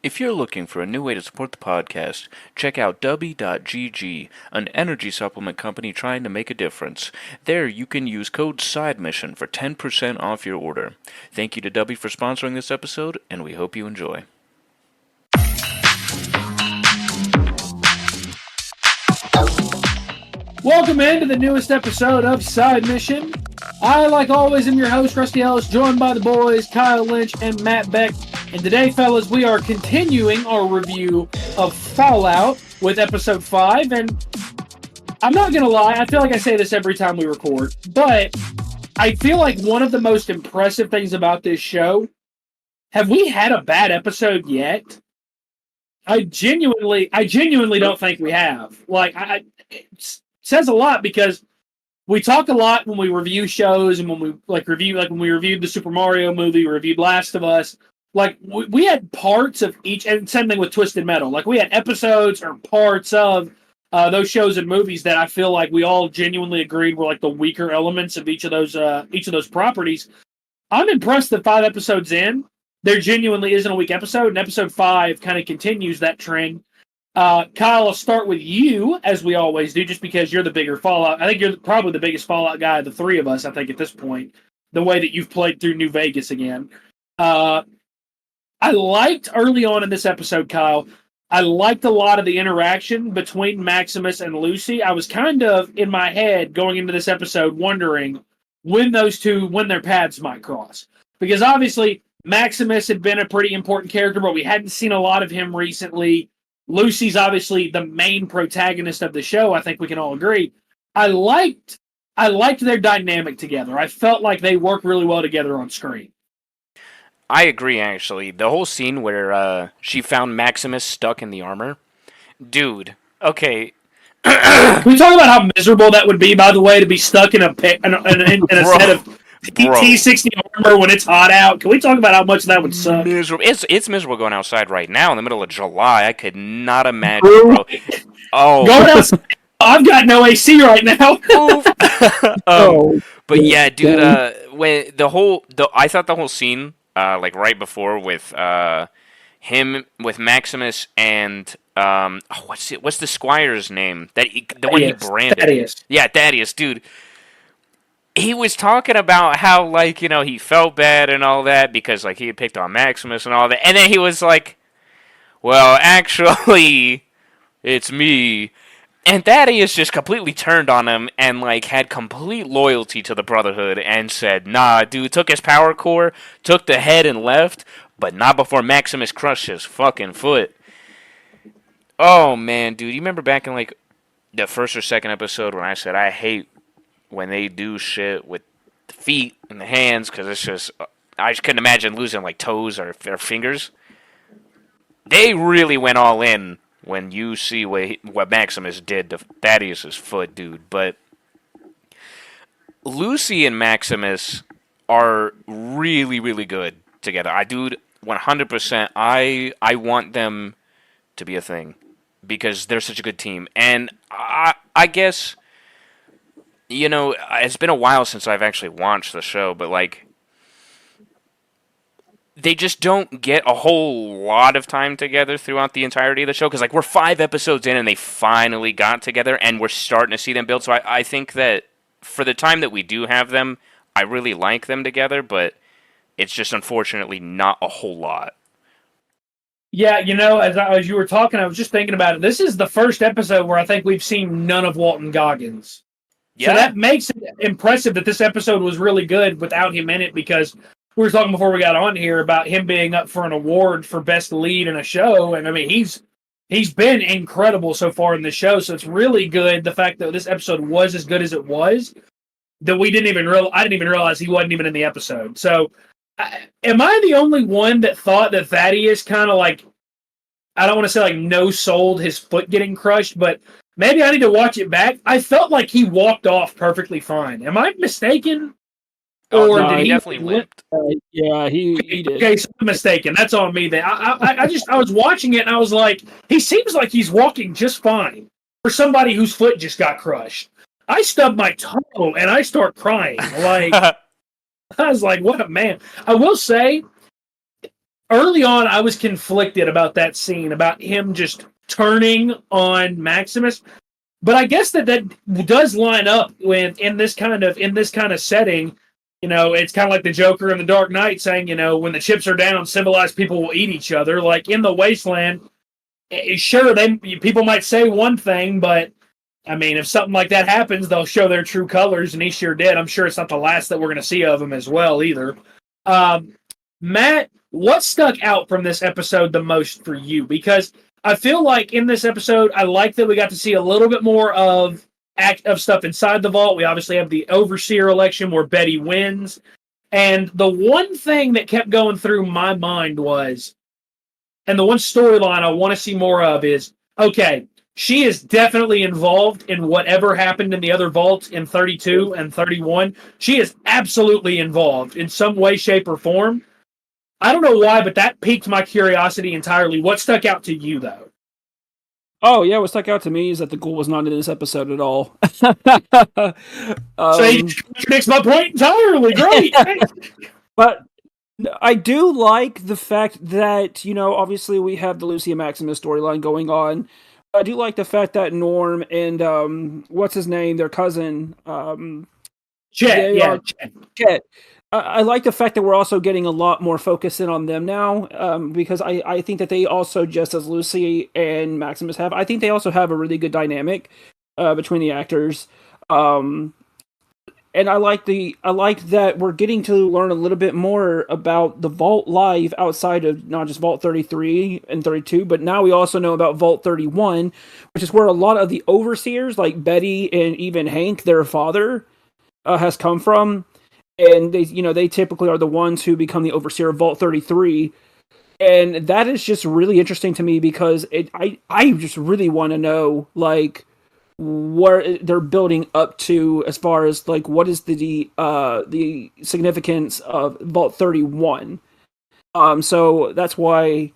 If you're looking for a new way to support the podcast, check out Dubby.gg, an energy supplement company trying to make a difference. There you can use code SIDEMISSION for 10% off your order. Thank you to Dubby for sponsoring this episode, and we hope you enjoy. Welcome into the newest episode of Side Mission. I, like always, am your host, Rusty Ellis, joined by the boys, Kyle Lynch and Matt Beck. And today, fellas, we are continuing our review of Fallout with episode 5. And I'm not going to lie, I feel like I say this every time we record, but I feel like one of the most impressive things about this show, have we had a bad episode yet? I genuinely don't think we have. It says a lot because we talk a lot when we review shows and when we when we reviewed the Super Mario movie, reviewed Last of Us. We had parts of each, and same thing with Twisted Metal. We had episodes or parts of those shows and movies that I feel like we all genuinely agreed were the weaker elements of each of those properties. I'm impressed that 5 episodes in, there genuinely isn't a weak episode, and episode 5 kind of continues that trend. Kyle, I'll start with you, as we always do, just because you're the bigger Fallout. I think you're probably the biggest Fallout guy of the three of us, I think, at this point, the way that you've played through New Vegas again. I liked early on in this episode, Kyle, I liked a lot of the interaction between Maximus and Lucy. I was kind of, in my head, going into this episode, wondering when their paths might cross. Because obviously, Maximus had been a pretty important character, but we hadn't seen a lot of him recently. Lucy's obviously the main protagonist of the show, I think we can all agree. I liked their dynamic together. I felt like they worked really well together on screen. I agree, actually. The whole scene where she found Maximus stuck in the armor. Dude, okay. Can we talk about how miserable that would be, by the way, to be stuck in a set of T60 armor when it's hot out? Can we talk about how much that would suck? Miserable. It's miserable going outside right now in the middle of July. I could not imagine, bro. Oh. Going outside. I've got no AC right now. But yeah, dude, I thought the whole scene, right before with him with Maximus and what's the squire's name? The one he branded. Thaddeus. Yeah, Thaddeus, dude. He was talking about how he felt bad and all that because he had picked on Maximus and all that, and then he was like, "Well, actually, it's me." And Thaddeus just completely turned on him and had complete loyalty to the Brotherhood and said, "Nah, dude," took his power core, took the head and left, but not before Maximus crushed his fucking foot. Oh man, dude, you remember back in the first or second episode when I said I hate when they do shit with the feet and the hands because I just couldn't imagine losing toes or fingers. They really went all in when you see what Maximus did to Thaddeus' foot, dude. But Lucy and Maximus are really, really good together. 100%. I want them to be a thing because they're such a good team. And I guess, it's been a while since I've actually watched the show, but they just don't get a whole lot of time together throughout the entirety of the show. Because, we're 5 episodes in and they finally got together and we're starting to see them build. So I think that for the time that we do have them, I really like them together. But it's just unfortunately not a whole lot. Yeah, as you were talking, I was just thinking about it. This is the first episode where I think we've seen none of Walton Goggins. Yeah. So that makes it impressive that this episode was really good without him in it because we were talking before we got on here about him being up for an award for best lead in a show, and I mean he's been incredible so far in the show. So it's really good the fact that this episode was as good as it was that I didn't even realize he wasn't even in the episode. So am I the only one that thought that Thaddeus kind of I don't want to say no-sold his foot getting crushed, but maybe I need to watch it back. I felt like he walked off perfectly fine. Am I mistaken? Or no, did he definitely limped? Yeah, he did. Okay, so I'm mistaken. That's on me then. I was watching it and I was like, he seems like he's walking just fine for somebody whose foot just got crushed. I stub my toe and I start crying. I was like, what a man. I will say, early on, I was conflicted about that scene, about him just turning on Maximus. But I guess that does line up with in this kind of setting. It's kind of like the Joker in the Dark Knight saying, when the chips are down, civilized people will eat each other. Like in the Wasteland, sure, people might say one thing, but I mean, if something like that happens, they'll show their true colors, and he sure did. I'm sure it's not the last that we're going to see of him as well, either. Matt, what stuck out from this episode the most for you? Because I feel like in this episode, I like that we got to see a little bit more of stuff inside the vault. We obviously have the Overseer election where Betty wins. And the one thing that kept going through my mind was, and the one storyline I want to see more of is, okay, she is definitely involved in whatever happened in the other vaults in 32 and 31. She is absolutely involved in some way, shape, or form. I don't know why, but that piqued my curiosity entirely. What stuck out to you, though? Oh, yeah, what stuck out to me is that the ghoul was not in this episode at all. So he contradicts my point entirely. Great. But I do like the fact that, obviously we have the Lucia Maximus storyline going on. I do like the fact that Norm and, what's his name, their cousin, Chet. Chet. I like the fact that we're also getting a lot more focus in on them now, because I think that they also, just as Lucy and Maximus have, I think they also have a really good dynamic between the actors. And I like that we're getting to learn a little bit more about the Vault Live outside of not just Vault 33 and 32, but now we also know about Vault 31, which is where a lot of the overseers, like Betty and even Hank, their father, has come from. And they typically are the ones who become the overseer of Vault 33. And that is just really interesting to me because I just really want to know, like, where they're building up to as far as, like, what is the significance of Vault 31. So that's why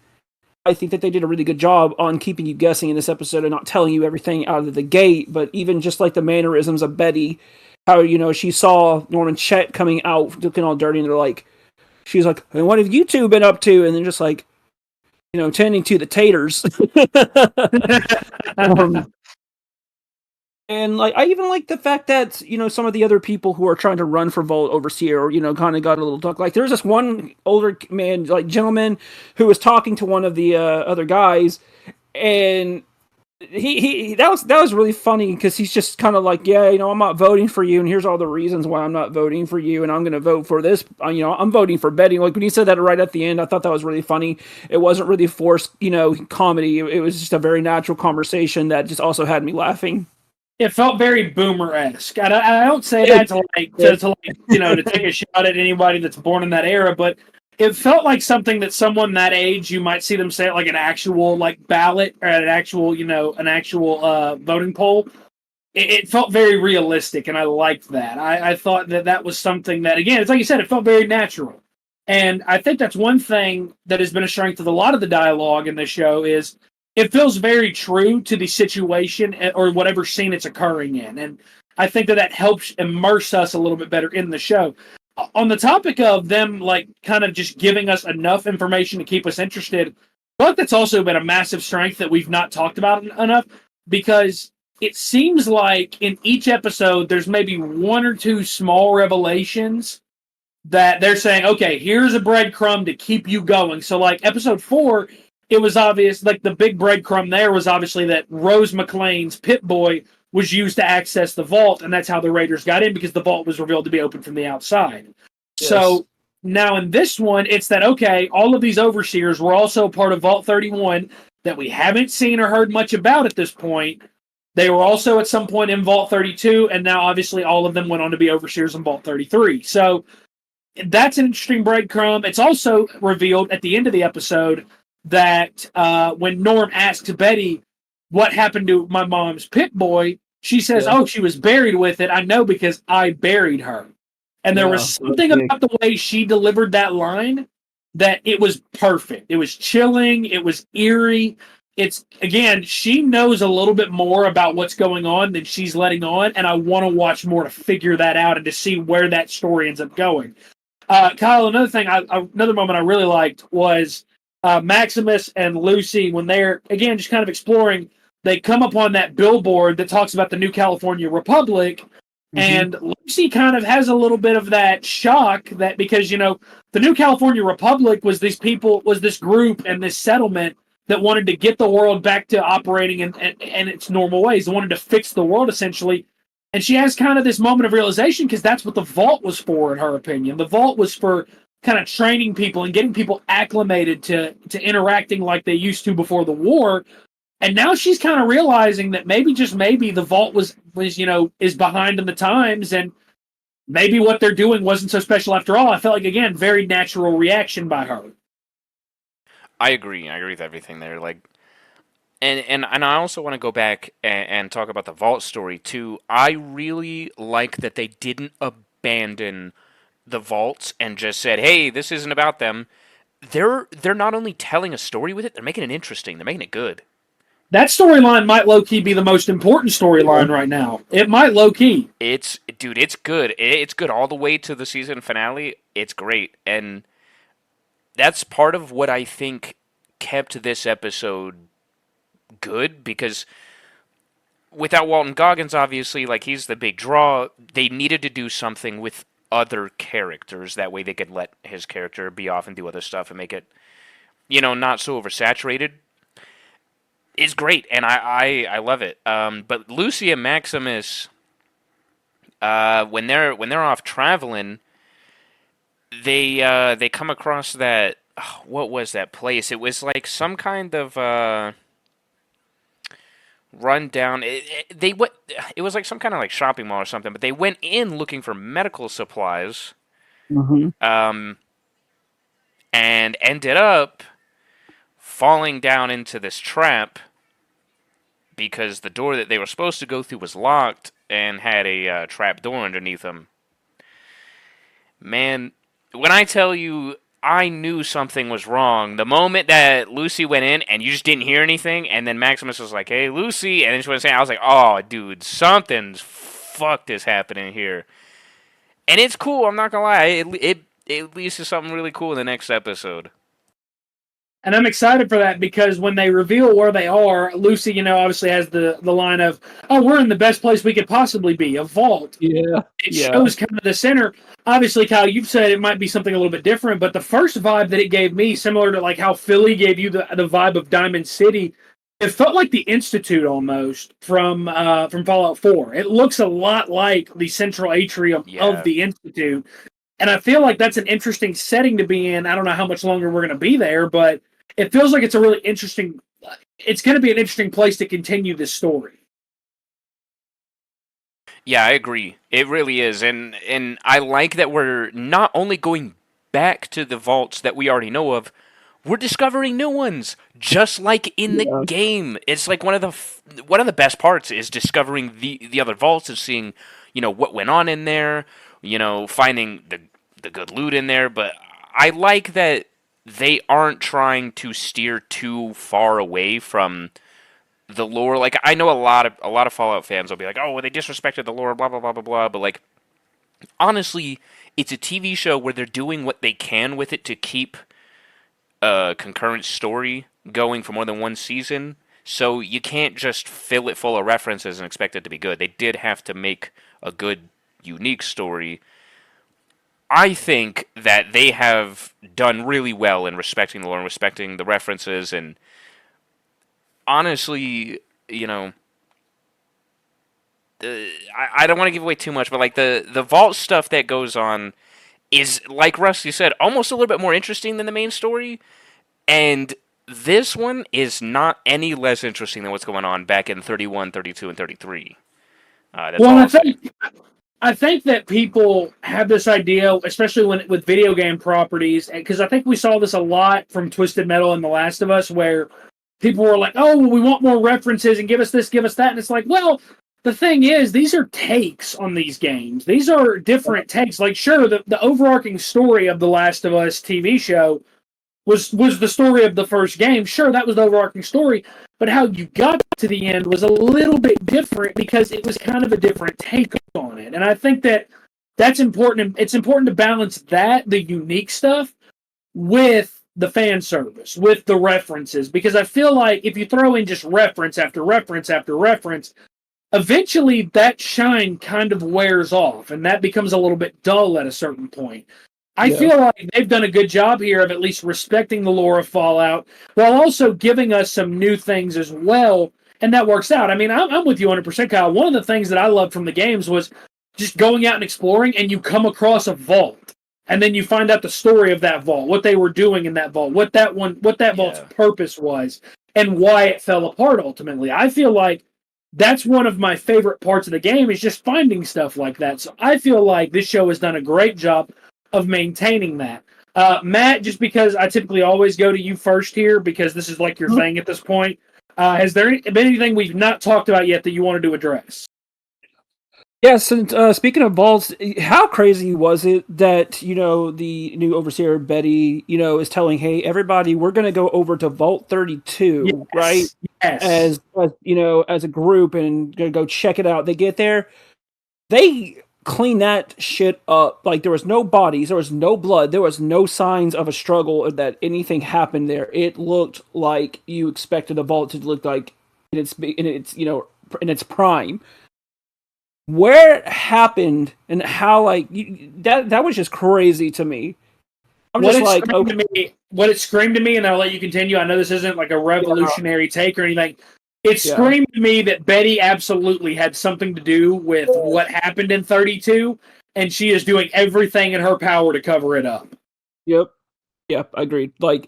I think that they did a really good job on keeping you guessing in this episode and not telling you everything out of the gate. But even just like the mannerisms of Betty, how, she saw Norman Chet coming out looking all dirty, and she's like, and what have you two been up to? And then just like, tending to the taters. And like, I even like the fact that, some of the other people who are trying to run for Vault Overseer, or, kind of got a little talk. Like, there's this one older man, like gentleman, who was talking to one of the other guys, and that was really funny because he's just kind of like, yeah, I'm not voting for you, and here's all the reasons why I'm not voting for you, and I'm going to vote for this. I'm voting for Betty. Like, when he said that right at the end, I thought that was really funny. It wasn't really forced, comedy. It was just a very natural conversation that just also had me laughing. It felt very Boomer-esque. I don't say that to take a shot at anybody that's born in that era, but it felt like something that someone that age, you might see them say at like an actual like ballot or at an actual voting poll. It felt very realistic, and I liked that. I thought that was something that, again, it's like you said, it felt very natural. And I think that's one thing that has been a strength of a lot of the dialogue in this show is it feels very true to the situation or whatever scene it's occurring in. And I think that helps immerse us a little bit better in the show. On the topic of them, like, kind of just giving us enough information to keep us interested, but that's also been a massive strength that we've not talked about enough, because it seems like in each episode there's maybe one or two small revelations that they're saying, okay, here's a breadcrumb to keep you going. So, like, episode 4, it was obvious, like, the big breadcrumb there was obviously that Rose McClane's Pip-Boy was used to access the vault, and that's how the Raiders got in, because the vault was revealed to be open from the outside. Yes. So now in this one, it's that, okay, all of these overseers were also part of Vault 31 that we haven't seen or heard much about at this point. They were also at some point in Vault 32, and now obviously all of them went on to be overseers in Vault 33. So that's an interesting breadcrumb. It's also revealed at the end of the episode that when Norm asked Betty what happened to my mom's Pip-Boy, she says, oh, she was buried with it. I know because I buried her. And there was something about the way she delivered that line that it was perfect. It was chilling. It was eerie. It's, again, she knows a little bit more about what's going on than she's letting on, and I want to watch more to figure that out and to see where that story ends up going. Kyle, another thing, another moment I really liked was Maximus and Lucy when they're again just kind of exploring. They come upon that billboard that talks about the New California Republic, and Lucy kind of has a little bit of that shock that because the New California Republic was these people, was this group and this settlement that wanted to get the world back to operating in its normal ways. They wanted to fix the world essentially. And she has kind of this moment of realization because that's what the vault was for, in her opinion. The vault was for kind of training people and getting people acclimated to interacting like they used to before the war. And now she's kind of realizing that maybe, just maybe, the vault was is behind in the times, and maybe what they're doing wasn't so special after all. I felt like, again, very natural reaction by her. I agree. I agree with everything there. Like, and I also want to go back and talk about the vault story too. I really like that they didn't abandon the vaults and just said, "Hey, this isn't about them." They're not only telling a story with it, they're making it interesting. They're making it good. That storyline might low-key be the most important storyline right now. It might low-key. It's good. It's good all the way to the season finale. It's great. And that's part of what I think kept this episode good, because without Walton Goggins, obviously, like, he's the big draw, they needed to do something with other characters. That way they could let his character be off and do other stuff and make it, not so oversaturated. Is great, and I love it. But Lucy and Maximus, when they're off traveling, they come across that, what was that place? It was like some kind of rundown. It was like some kind of like shopping mall or something. But they went in looking for medical supplies, and ended up falling down into this trap because the door that they were supposed to go through was locked and had a trap door underneath them. Man, when I tell you, I knew something was wrong. The moment that Lucy went in and you just didn't hear anything, and then Maximus was like, "Hey, Lucy," and then she was saying, I was like, "Oh, dude, something's fucked is happening here." And it's cool, I'm not gonna lie. It leads to something really cool in the next episode. And I'm excited for that because when they reveal where they are, Lucy, obviously has the line of, "Oh, we're in the best place we could possibly be, a vault." Yeah. It shows kind of the center. Obviously, Kyle, you've said it might be something a little bit different, but the first vibe that it gave me, similar to like how Philly gave you the vibe of Diamond City, it felt like the Institute almost from Fallout 4. It looks a lot like the central atrium of the Institute. And I feel like that's an interesting setting to be in. I don't know how much longer we're going to be there, but it feels like it's going to be an interesting place to continue this story. Yeah, I agree. It really is. And I like that we're not only going back to the vaults that we already know of, we're discovering new ones, just like in the game. It's like one of the best parts is discovering the other vaults and seeing, what went on in there, finding the good loot in there. But I like that they aren't trying to steer too far away from the lore. Like, I know a lot of Fallout fans will be like, "Oh, well, they disrespected the lore, blah blah blah blah blah." But like, honestly, it's a TV show where they're doing what they can with it to keep a concurrent story going for more than one season. So you can't just fill it full of references and expect it to be good. They did have to make a good, unique story. I think that they have done really well in respecting the lore and respecting the references, and honestly, I don't want to give away too much, but like the vault stuff that goes on is, like Rusty said, almost a little bit more interesting than the main story, and this one is not any less interesting than what's going on back in 31, 32, and 33. I think that people have this idea, especially with video game properties, because I think we saw this a lot from Twisted Metal and The Last of Us, where people were like, "Oh, well, we want more references and give us this, give us that." And it's like, well, the thing is, these are takes on these games. These are different takes. Like, sure, the overarching story of The Last of Us TV show was the story of the first game. Sure, that was the overarching story, but how you got to the end was a little bit different because it was kind of a different take on it. And I think that that's important. It's important to balance that, the unique stuff, with the fan service, with the references, because I feel like if you throw in just reference after reference after reference, eventually that shine kind of wears off and that becomes a little bit dull at a certain point. I feel like they've done a good job here of at least respecting the lore of Fallout while also giving us some new things as well, and that works out. I mean, I'm with you 100%, Kyle. One of the things that I loved from the games was just going out and exploring, and you come across a vault. And then you find out the story of that vault, what they were doing in that vault, what that vault's purpose was, and why it fell apart ultimately. I feel like that's one of my favorite parts of the game is just finding stuff like that. So I feel like this show has done a great job of maintaining that. Matt, just because I typically always go to you first here because this is like your thing at this point, has there been anything we've not talked about yet that you wanted to address? Yes, and speaking of vaults, how crazy was it that, the new overseer, Betty, is telling, hey, everybody, we're going to go over to Vault 32, right? Yes. As a group and going to go check it out. They get there. They clean that shit up. Like, there was no bodies, there was no blood, there was no signs of a struggle or that anything happened there. It looked like you expected a vault to look like in its prime. Where it happened and how that was just crazy to me. I'm just like, okay. What it screamed to me, and I'll let you continue. I know this isn't like a revolutionary take or anything. It screamed to me that Betty absolutely had something to do with what happened in 32, and she is doing everything in her power to cover it up. Yep, agreed. Like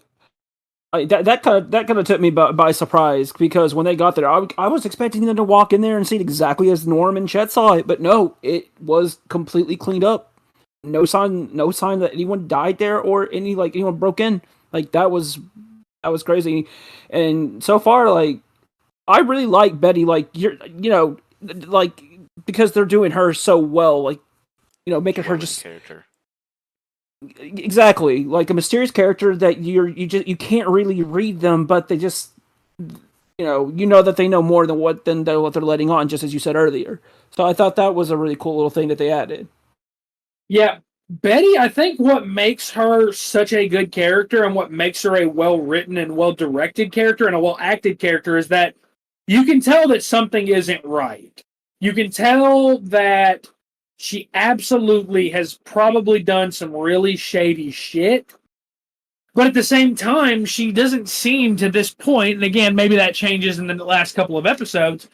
that kind of took me by surprise because when they got there, I was expecting them to walk in there and see it exactly as Norm and Chet saw it, but no, it was completely cleaned up. No sign that anyone died there or anyone broke in. Like that was crazy. And so far, like I really like Betty. Like because they're doing her so well. Like making her just character. Exactly, like a mysterious character that you can't really read them, but they just that they know more than what they're letting on, just as you said earlier. So I thought that was a really cool little thing that they added. Yeah, Betty, I think what makes her such a good character and what makes her a well-written and well-directed character and a well-acted character is that you can tell that something isn't right. You can tell that she absolutely has probably done some really shady shit. But at the same time, she doesn't seem to this point, and again, maybe that changes in the last couple of episodes,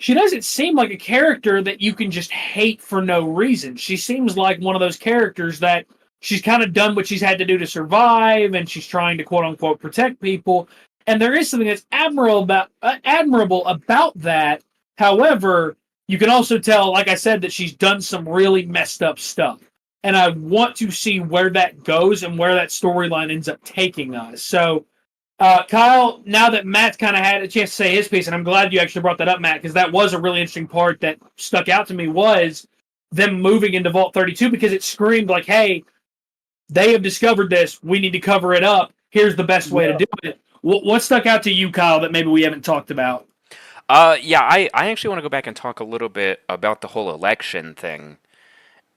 she doesn't seem like a character that you can just hate for no reason. She seems like one of those characters that she's kind of done what she's had to do to survive, and she's trying to quote-unquote protect people. And there is something that's admirable about that. However, you can also tell, like I said, that she's done some really messed up stuff. And I want to see where that goes and where that storyline ends up taking us. So, Kyle, now that Matt's kind of had a chance to say his piece, and I'm glad you actually brought that up, Matt, because that was a really interesting part that stuck out to me was them moving into Vault 32 because it screamed like, hey, they have discovered this. We need to cover it up. Here's the best way to do it. What stuck out to you, Kyle, that maybe we haven't talked about? I actually want to go back and talk a little bit about the whole election thing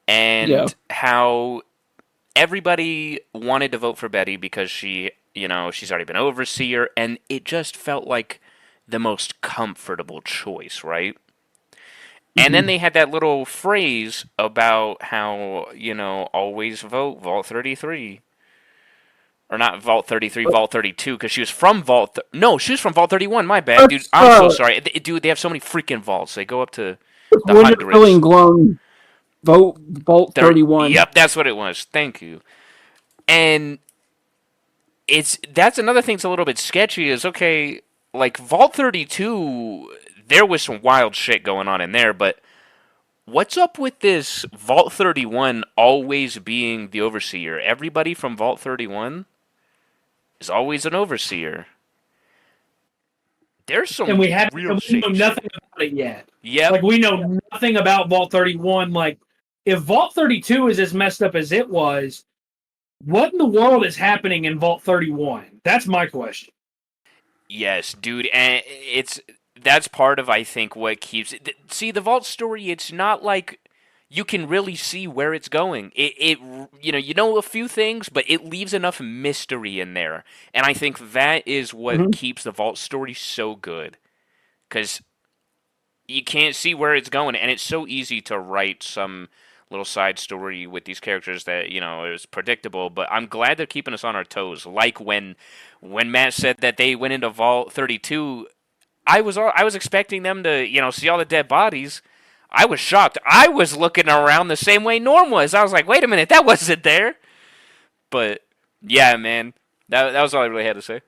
and how everybody wanted to vote for Betty because she's already been overseer, and it just felt like the most comfortable choice, right? Mm-hmm. And then they had that little phrase about how, always vote Vault 33. Or not Vault 33, Vault 32, because she was from Vault... No, she was from Vault 31, my bad, dude. I'm so sorry. Dude, they have so many freaking vaults. They go up to the hundreds. Glown, Vault 31. Yep, that's what it was. Thank you. And that's another thing that's a little bit sketchy is, okay, like, Vault 32, there was some wild shit going on in there, but what's up with this Vault 31 always being the overseer? Everybody from Vault 31... is always an overseer. There's some and we real know nothing about it yet. Yeah, like we know nothing about Vault 31. Like, if Vault 32 is as messed up as it was, what in the world is happening in Vault 31? That's my question. Yes, dude, and that's part of I think what keeps it. See, the Vault story. It's not like you can really see where it's going. It you know a few things, but it leaves enough mystery in there, and I think that is what keeps the Vault story so good, because you can't see where it's going, and it's so easy to write some little side story with these characters that is predictable. But I'm glad they're keeping us on our toes. Like when Matt said that they went into Vault 32, I was expecting them to see all the dead bodies. I was shocked. I was looking around the same way Norm was. I was like, wait a minute, that wasn't there. But yeah, man, that was all I really had to say.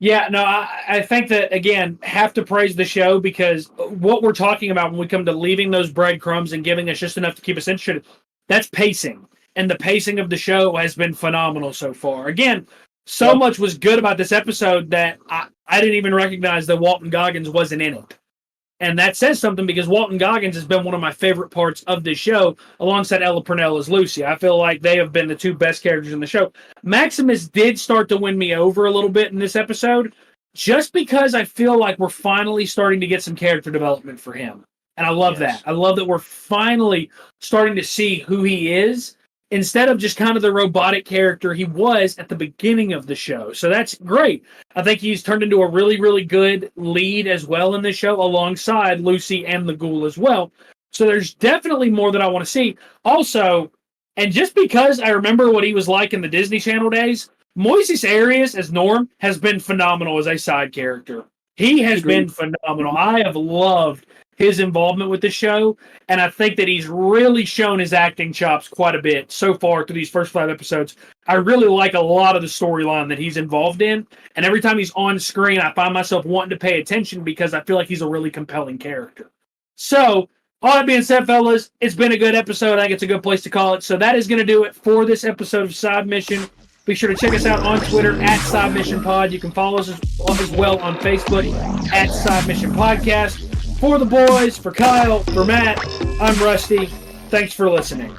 Yeah, no, I think that, again, have to praise the show, because what we're talking about when we come to leaving those breadcrumbs and giving us just enough to keep us interested, that's pacing. And the pacing of the show has been phenomenal so far. Again, so much was good about this episode that I didn't even recognize that Walton Goggins wasn't in it. And that says something, because Walton Goggins has been one of my favorite parts of this show, alongside Ella Purnell as Lucy. I feel like they have been the two best characters in the show. Maximus did start to win me over a little bit in this episode, just because I feel like we're finally starting to get some character development for him. And I love that. I love that we're finally starting to see who he is, instead of just kind of the robotic character he was at the beginning of the show. So that's great. I think he's turned into a really, really good lead as well in this show, alongside Lucy and the Ghoul as well. So there's definitely more that I want to see. Also, and just because I remember what he was like in the Disney Channel days, Moises Arias as Norm has been phenomenal as a side character. He has been phenomenal. I have loved his involvement with the show, and I think that he's really shown his acting chops quite a bit so far through these first 5 episodes. I really like a lot of the storyline that he's involved in, and every time he's on screen, I find myself wanting to pay attention, because I feel like he's a really compelling character. So, all that being said, fellas, it's been a good episode. I think it's a good place to call it. So that is going to do it for this episode of Side Mission. Be sure to check us out on Twitter at Side Mission Pod. You can follow us as well on Facebook at Side Mission Podcast. For the boys, for Kyle, for Matt, I'm Rusty. Thanks for listening.